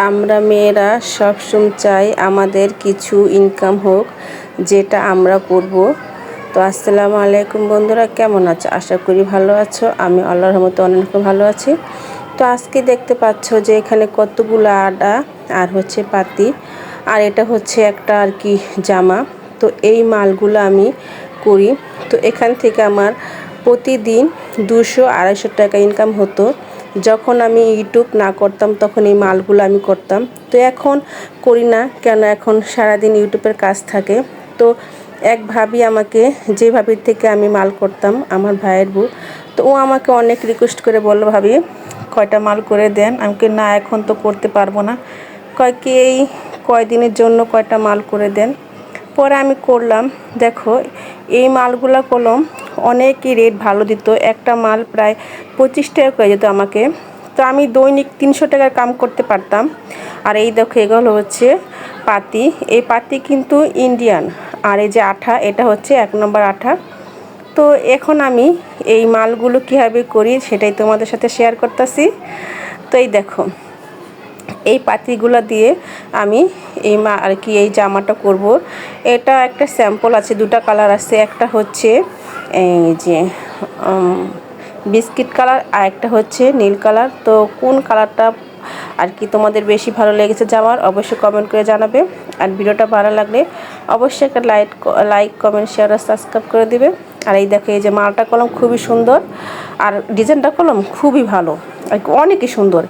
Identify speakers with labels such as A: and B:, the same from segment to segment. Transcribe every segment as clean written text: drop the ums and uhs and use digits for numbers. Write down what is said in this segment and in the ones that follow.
A: আমরা মেয়েরা সবসময় চাই আমাদের কিছু ইনকাম হোক, যেটা আমরা করব। তো আসসালামু আলাইকুম বন্ধুরা, কেমন আছো? আশা করি ভালো আছো। আমি আল্লাহর রহমতে অনেক ভালো আছি। তো আজকে দেখতে পাচ্ছ যে এখানে কতগুলো আটা আর হচ্ছে পাতি, আর এটা হচ্ছে একটা আর কি জামা। তো এই মালগুলো আমি করি। তো এখান থেকে আমার প্রতিদিন 200-250 টাকা ইনকাম হতো। যখন আমি ইউটিউব না করতাম তখন এই মালগুলো আমি করতাম। তো এখন করি না, কেন? এখন সারাদিন ইউটিউবের কাজ থাকে। তো এক ভাবি আমাকে, যে ভাবির থেকে আমি মাল করতাম, আমার ভাইয়ের বউ, তো ও আমাকে অনেক রিকোয়েস্ট করে বলল, ভাবি কয়টা মাল করে দেন। আমাকে না, এখন তো করতে পারবো না। কি এই কয়দিনের জন্য কয়টা মাল করে দেন। পরে আমি করলাম। দেখো, এই মালগুলো করলাম, অনেকই রেট ভালো দিত। একটা মাল প্রায় 25 টাকা করে যেত আমাকে। তো আমি দৈনিক 300 টাকার কাম করতে পারতাম। আর এই দেখো, এগুলো হচ্ছে পাতি। এই পাতি কিন্তু ইন্ডিয়ান। আর এই যে আঠা, এটা হচ্ছে 1 নম্বর আঠা। তো এখন আমি এই মালগুলো কীভাবে করি সেটাই তোমাদের সাথে শেয়ার করতেছি। তো এই দেখো, এই পাতিগুলো দিয়ে আমি এই জামাটা করব। এটা একটা স্যাম্পল আছে, দুটো কালার আছে। একটা হচ্ছে এই যে বিস্কিট কালার, আর একটা হচ্ছে নীল কালার। তো কোন কালারটা আর কি তোমাদের বেশি ভালো লেগেছে জামার, অবশ্যই কমেন্ট করে জানাবে। আর ভিডিওটা ভালো লাগলে অবশ্যই একটা লাইক কমেন্ট শেয়ার আর সাবস্ক্রাইব করে দিবে। আর এই দেখো, এই যে মালটা কলম খুবই সুন্দর, আর ডিজাইনটা কলম খুবই ভালো, আর অনেকই সুন্দর।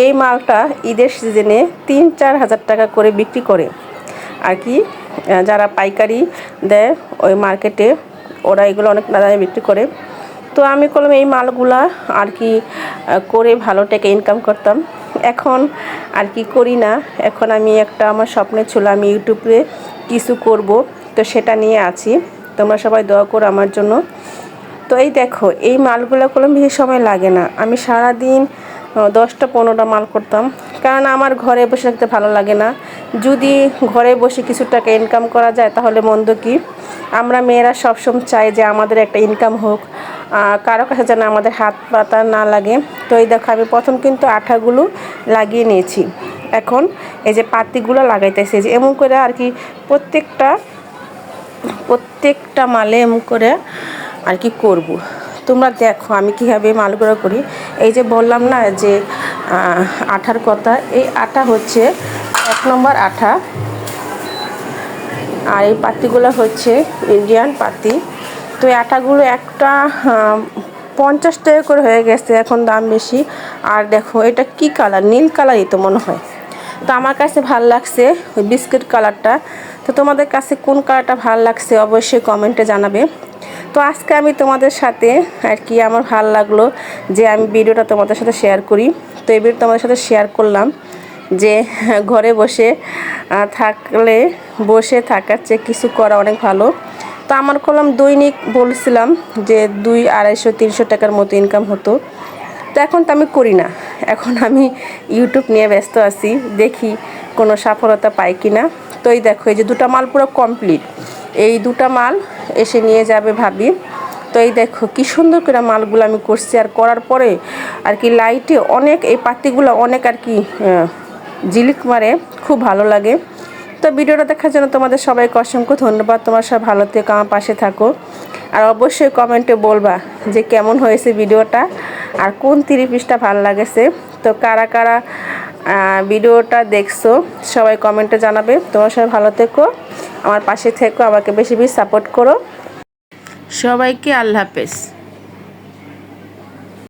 A: এই মালটা ঈদের সিজনে 3-4 হাজার টাকা করে বিক্রি করে আর কি, যারা পাইকারি দেয় ওই মার্কেটে, ওরা এগুলো অনেক দামে বিক্রি করে। তো আমি করলাম এই মালগুলা আর কি করে ভালো টাকা ইনকাম করতাম। এখন আর কি করি না। এখন আমি আমার স্বপ্নে ছিল আমি ইউটিউবে কিছু করব, তো সেটা নিয়ে আছি। তোমরা সবাই দোয়া করো আমার জন্য। তো এই দেখো, এই মালগুলো করলাম, বেশি সময় লাগে না। আমি সারাদিন 10টা-15টা মাল করতাম, কারণ আমার ঘরে বসে থাকতে ভালো লাগে না। যদি ঘরে বসে কিছু টাকা ইনকাম করা যায় তাহলে মন্দ কি। আমরা মেয়েরা সবসময় চাই যে আমাদের একটা ইনকাম হোক, কারো কাছে যেন আমাদের হাত পাতা না লাগে। তো এই দেখো, আমি প্রথম কিন্তু আঠাগুলো লাগিয়ে নিয়েছি। এখন এই যে পাতিগুলো লাগাইতেছি, যে এমন করে আর কি প্রত্যেকটা মালে এমন করে আর কি করব। তোমরা দেখো আমি কীভাবে মালগুলো করি। এই যে বললাম না যে আঠার কথা, এই আটা হচ্ছে 1 নম্বর আঠা, আর এই পাতিগুলো হচ্ছে ইন্ডিয়ান পাতি। তো এই আটাগুলো একটা 50 টাকা করে হয়ে গেছে, এখন দাম বেশি। আর দেখো, এটা কি কালার? নীল কালারই তো মনে হয়। তো আমার কাছে ভাল লাগছে ওই বিস্কিট কালারটা। তো তোমাদের কাছে কোন কালারটা ভাল লাগছে অবশ্যই কমেন্টে জানাবে। তো আজকে আমি তোমাদের সাথে আর কি আমার ভাল লাগলো যে আমি ভিডিওটা তোমাদের সাথে শেয়ার করি। তো এই ভিডিও তোমাদের সাথে শেয়ার করলাম যে ঘরে বসে থাকার চেয়ে কিছু করা অনেক ভালো। তো আমার করলাম দৈনিক বলছিলাম যে 200-250-300 টাকার মতো ইনকাম হতো। তো এখন তো আমি করি না, এখন আমি ইউটিউব নিয়ে ব্যস্ত আছি, দেখি কোনো সফলতা পাই কি না। তো এই দেখো, এই যে 2টা মাল পুরো কমপ্লিট, এই 2টা মাল এসে নিয়ে যাবে ভাবি। তো এই দেখো কি সুন্দর করে মালগুলো আমি করছি। আর করার পরে আর কি লাইটে অনেক, এই পাতিগুলো অনেক আর কি ঝিলিক মারে, খুব ভালো লাগে। তো ভিডিওটা দেখার জন্য তোমাদের সবাইকে অসংখ্য ধন্যবাদ। তোমার সব ভালো থেকো, আমার পাশে থাকো। আর অবশ্যই কমেন্টে বলবা যে কেমন হয়েছে ভিডিওটা, আর কোন 30 পৃষ্ঠা ভালো লাগেছে। তো কারা কারা ভিডিওটা দেখছো সবাই কমেন্টে জানাবে। তোমার সবাই ভালো থেকো, আমার পাশে থেকো, আমাকে বেশি বেশি সাপোর্ট করো। সবাইকে আল্লাহ হাফেজ।